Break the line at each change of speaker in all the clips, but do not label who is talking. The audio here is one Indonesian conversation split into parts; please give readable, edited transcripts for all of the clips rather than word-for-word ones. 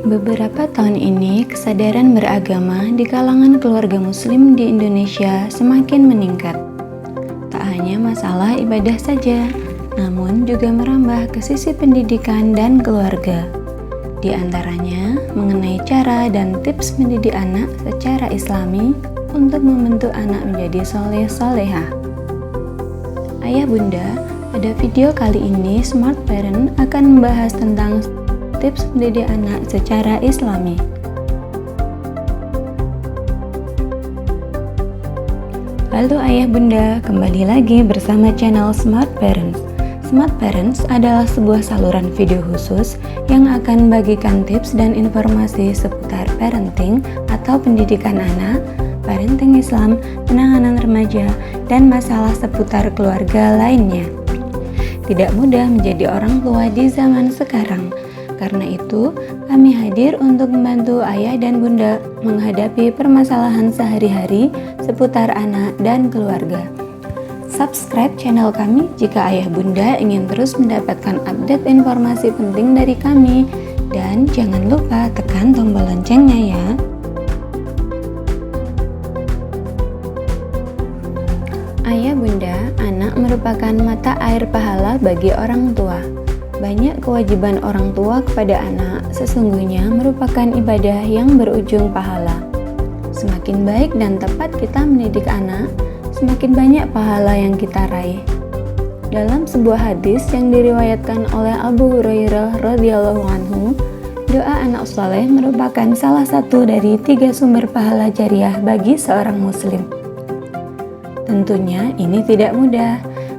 Beberapa tahun ini, kesadaran beragama di kalangan keluarga Muslim di Indonesia semakin meningkat. Tak hanya masalah ibadah saja, namun juga merambah ke sisi pendidikan dan keluarga. Di antaranya, mengenai cara dan tips mendidik anak secara Islami untuk membentuk anak menjadi soleh-solehah. Ayah Bunda, pada video kali ini Smart Parent akan membahas tentang tips mendidik anak secara Islami. Halo Ayah Bunda, kembali lagi bersama channel Smart Parents. Smart Parents adalah sebuah saluran video khusus yang akan bagikan tips dan informasi seputar parenting atau pendidikan anak, parenting Islam, penanganan remaja, dan masalah seputar keluarga lainnya. Tidak mudah menjadi orang tua di zaman sekarang. Karena itu, kami hadir untuk membantu ayah dan bunda menghadapi permasalahan sehari-hari seputar anak dan keluarga. Subscribe channel kami jika ayah bunda ingin terus mendapatkan update informasi penting dari kami. Dan jangan lupa tekan tombol loncengnya ya. Ayah bunda, anak merupakan mata air pahala bagi orang tua. Banyak kewajiban orang tua kepada anak sesungguhnya merupakan ibadah yang berujung pahala. Semakin baik dan tepat kita mendidik anak, semakin banyak pahala yang kita raih. Dalam sebuah hadis yang diriwayatkan oleh Abu Hurairah radhiyallahu anhu, doa anak saleh merupakan salah satu dari 3 sumber pahala jariah bagi seorang muslim. Tentunya ini tidak mudah.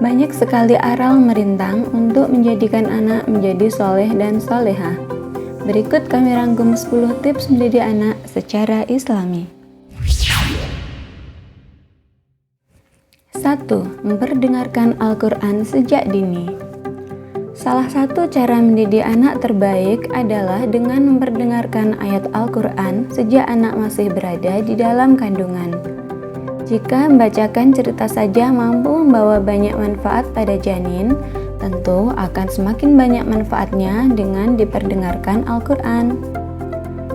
Banyak sekali aral merintang untuk menjadikan anak menjadi soleh dan solehah. Berikut kami rangkum 10 tips mendidik anak secara Islami. 1. Memperdengarkan Al-Quran sejak dini. Salah satu cara mendidik anak terbaik adalah dengan memperdengarkan ayat Al-Quran sejak anak masih berada di dalam kandungan. Jika membacakan cerita saja mampu membawa banyak manfaat pada janin, tentu akan semakin banyak manfaatnya dengan diperdengarkan Al-Quran.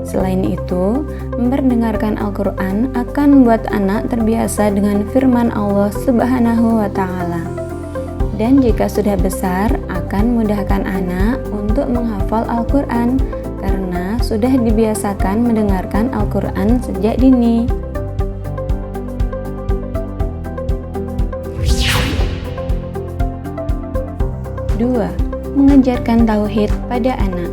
Selain itu, memperdengarkan Al-Quran akan membuat anak terbiasa dengan firman Allah Subhanahu wa Ta'ala. Dan jika sudah besar, akan memudahkan anak untuk menghafal Al-Quran karena sudah dibiasakan mendengarkan Al-Quran sejak dini. 2. Mengajarkan tauhid pada anak.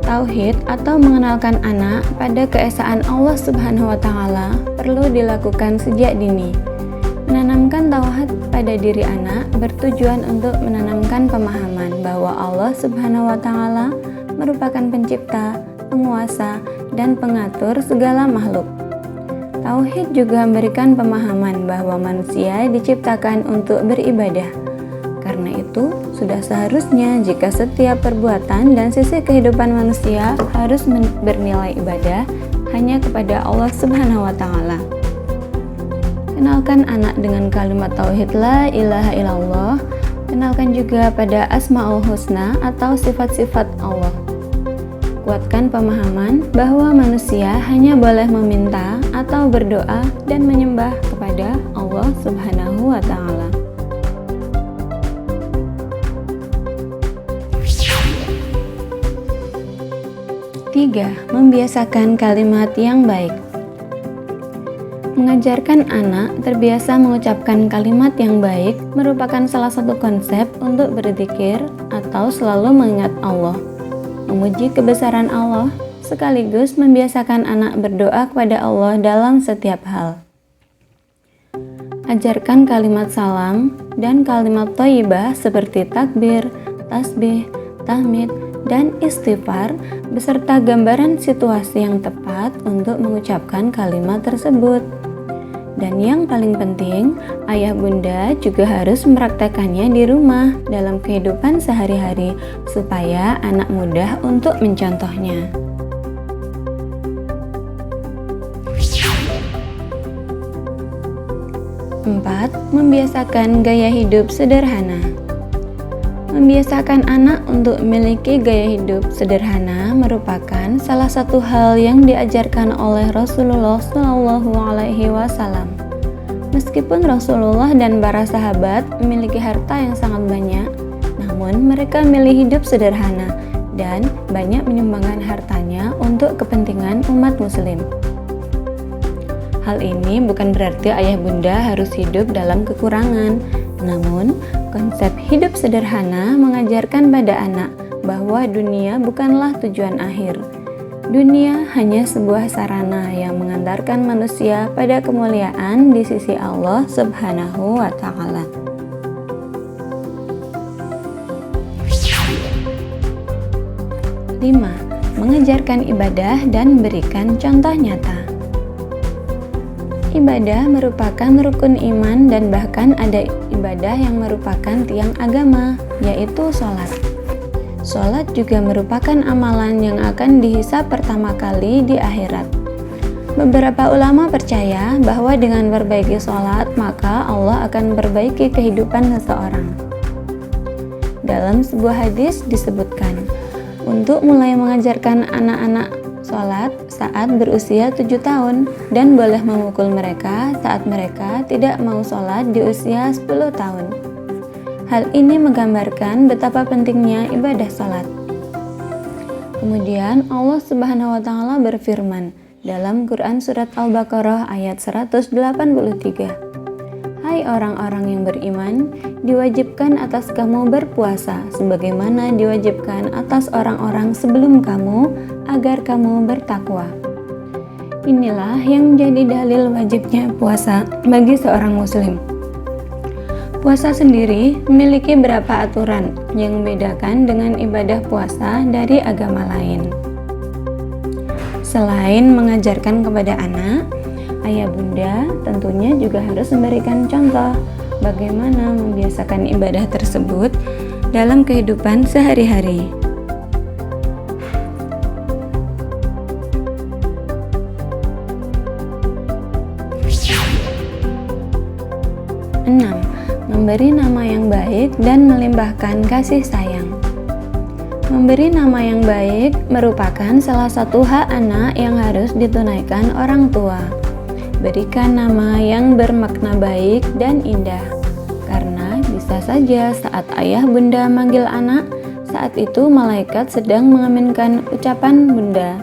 Tauhid atau mengenalkan anak pada keesaan Allah Subhanahu wa Ta'ala perlu dilakukan sejak dini. Menanamkan tauhid pada diri anak bertujuan untuk menanamkan pemahaman bahwa Allah Subhanahu wa Ta'ala merupakan pencipta, penguasa, dan pengatur segala makhluk. Tauhid juga memberikan pemahaman bahwa manusia diciptakan untuk beribadah. Karena itu, sudah seharusnya jika setiap perbuatan dan sisi kehidupan manusia harus bernilai ibadah hanya kepada Allah Subhanahu wa Ta'ala. Kenalkan anak dengan kalimat tauhid la ilaha illallah. Kenalkan juga pada Asmaul Husna atau sifat-sifat Allah. Kuatkan pemahaman bahwa manusia hanya boleh meminta atau berdoa dan menyembah kepada Allah Subhanahu wa Ta'ala. 3. Membiasakan kalimat yang baik. Mengajarkan anak terbiasa mengucapkan kalimat yang baik merupakan salah satu konsep untuk berzikir atau selalu mengingat Allah, memuji kebesaran Allah, sekaligus membiasakan anak berdoa kepada Allah dalam setiap hal. Ajarkan kalimat salam dan kalimat thayyibah seperti takbir, tasbih, tahmid, dan istighfar beserta gambaran situasi yang tepat untuk mengucapkan kalimat tersebut. Dan yang paling penting, ayah bunda juga harus mempraktekannya di rumah dalam kehidupan sehari-hari supaya anak mudah untuk mencontohnya. 4. Membiasakan gaya hidup sederhana. Membiasakan anak untuk memiliki gaya hidup sederhana merupakan salah satu hal yang diajarkan oleh Rasulullah SAW. Meskipun Rasulullah dan para sahabat memiliki harta yang sangat banyak, namun mereka memilih hidup sederhana dan banyak menyumbangkan hartanya untuk kepentingan umat muslim. Hal ini bukan berarti ayah bunda harus hidup dalam kekurangan, namun konsep hidup sederhana mengajarkan pada anak bahwa dunia bukanlah tujuan akhir. Dunia hanya sebuah sarana yang mengantarkan manusia pada kemuliaan di sisi Allah Subhanahu wa Ta'ala. Lima, mengajarkan ibadah dan berikan contoh nyata. Ibadah merupakan rukun iman dan bahkan ada ibadah yang merupakan tiang agama, yaitu sholat. Sholat juga merupakan amalan yang akan dihisab pertama kali di akhirat. Beberapa ulama percaya bahwa dengan berbaiki sholat, maka Allah akan memperbaiki kehidupan seseorang. Dalam sebuah hadis disebutkan, untuk mulai mengajarkan anak-anak sholat saat berusia 7 tahun dan boleh memukul mereka saat mereka tidak mau sholat di usia 10 tahun. Hal ini menggambarkan betapa pentingnya ibadah salat. Kemudian Allah Subhanahu wa Ta'ala berfirman dalam Quran surat Al-Baqarah ayat 183. Hai orang-orang yang beriman, diwajibkan atas kamu berpuasa sebagaimana diwajibkan atas orang-orang sebelum kamu agar kamu bertakwa. Inilah yang menjadi dalil wajibnya puasa bagi seorang muslim. Puasa sendiri memiliki beberapa aturan yang membedakan dengan ibadah puasa dari agama lain. Selain mengajarkan kepada anak, ayah bunda tentunya juga harus memberikan contoh bagaimana membiasakan ibadah tersebut dalam kehidupan sehari-hari. Enam, memberi nama yang baik dan melimpahkan kasih sayang. Memberi nama yang baik merupakan salah satu hak anak yang harus ditunaikan orang tua. Berikan nama yang bermakna baik dan indah, karena bisa saja saat ayah bunda manggil anak, saat itu malaikat sedang mengaminkan ucapan bunda.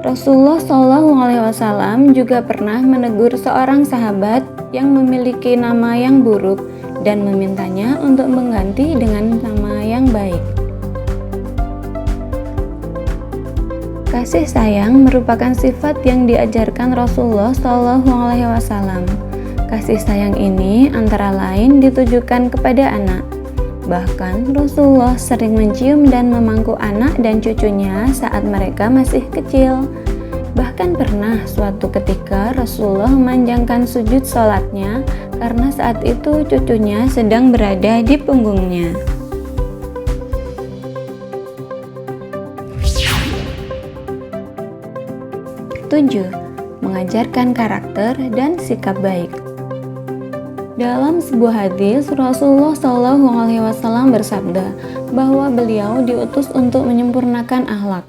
Rasulullah SAW juga pernah menegur seorang sahabat yang memiliki nama yang buruk dan memintanya untuk mengganti dengan nama yang baik. Kasih sayang merupakan sifat yang diajarkan Rasulullah SAW. Kasih sayang ini antara lain ditujukan kepada anak. Bahkan Rasulullah sering mencium dan memangku anak dan cucunya saat mereka masih kecil. Bahkan pernah suatu ketika Rasulullah memanjangkan sujud sholatnya karena saat itu cucunya sedang berada di punggungnya. 7. Mengajarkan karakter dan sikap baik. Dalam sebuah hadis, Rasulullah SAW bersabda bahwa beliau diutus untuk menyempurnakan akhlak.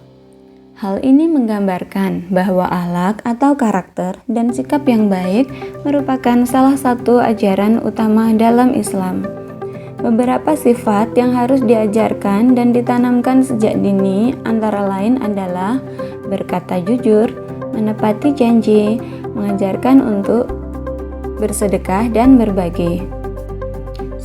Hal ini menggambarkan bahwa akhlak atau karakter dan sikap yang baik merupakan salah satu ajaran utama dalam Islam. Beberapa sifat yang harus diajarkan dan ditanamkan sejak dini antara lain adalah berkata jujur, menepati janji, mengajarkan untuk bersedekah dan berbagi.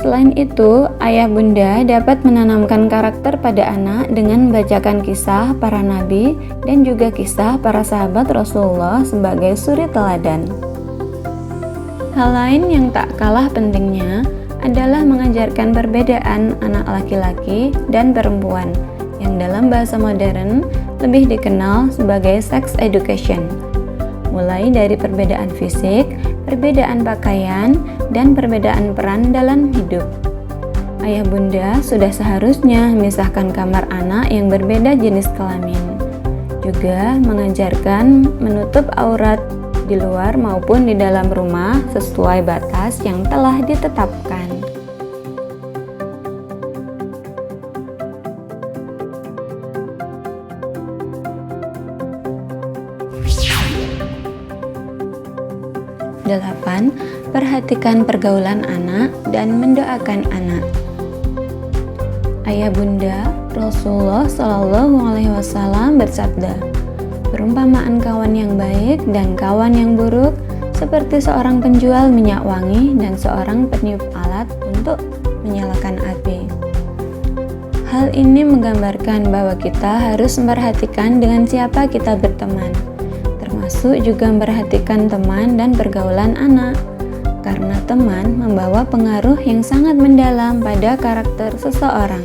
Selain itu, ayah bunda dapat menanamkan karakter pada anak dengan membacakan kisah para nabi dan juga kisah para sahabat Rasulullah sebagai suri teladan. Hal lain yang tak kalah pentingnya adalah mengajarkan perbedaan anak laki-laki dan perempuan yang dalam bahasa modern lebih dikenal sebagai sex education. Mulai dari perbedaan fisik, perbedaan pakaian, dan perbedaan peran dalam hidup. Ayah bunda sudah seharusnya memisahkan kamar anak yang berbeda jenis kelamin. Juga mengajarkan menutup aurat di luar maupun di dalam rumah sesuai batas yang telah ditetapkan. 8. Perhatikan pergaulan anak dan mendoakan anak. Ayah bunda Rasulullah Shallallahu Alaihi Wasallam bersabda, perumpamaan kawan yang baik dan kawan yang buruk seperti seorang penjual minyak wangi dan seorang peniup alat untuk menyalakan api. Hal ini menggambarkan bahwa kita harus memperhatikan dengan siapa kita berteman, termasuk juga memperhatikan teman dan pergaulan anak, karena teman membawa pengaruh yang sangat mendalam pada karakter seseorang.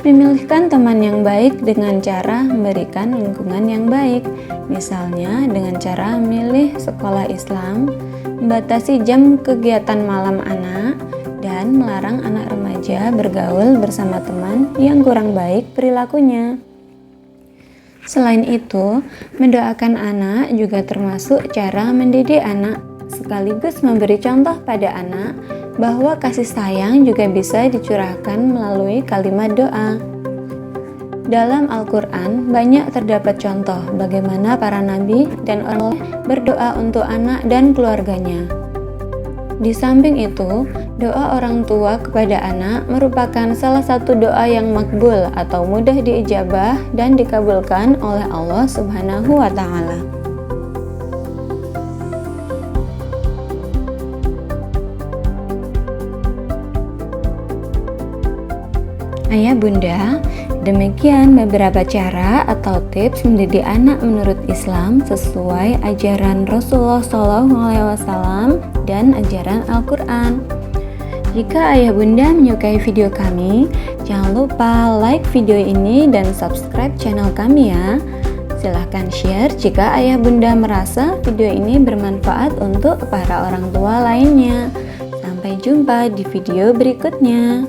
Memilihkan teman yang baik dengan cara memberikan lingkungan yang baik, misalnya dengan cara memilih sekolah Islam, membatasi jam kegiatan malam anak, dan melarang anak remaja bergaul bersama teman yang kurang baik perilakunya. Selain itu, mendoakan anak juga termasuk cara mendidik anak, sekaligus memberi contoh pada anak bahwa kasih sayang juga bisa dicurahkan melalui kalimat doa. Dalam Al-Quran banyak terdapat contoh bagaimana para nabi dan orang berdoa untuk anak dan keluarganya. Di samping itu, doa orang tua kepada anak merupakan salah satu doa yang makbul atau mudah diijabah dan dikabulkan oleh Allah Subhanahu wa Ta'ala. Ayah bunda, demikian beberapa cara atau tips mendidik anak menurut Islam sesuai ajaran Rasulullah SAW dan ajaran Al-Quran. Jika ayah bunda menyukai video kami, jangan lupa like video ini dan subscribe channel kami ya. Silahkan share jika ayah bunda merasa video ini bermanfaat untuk para orang tua lainnya. Sampai jumpa di video berikutnya.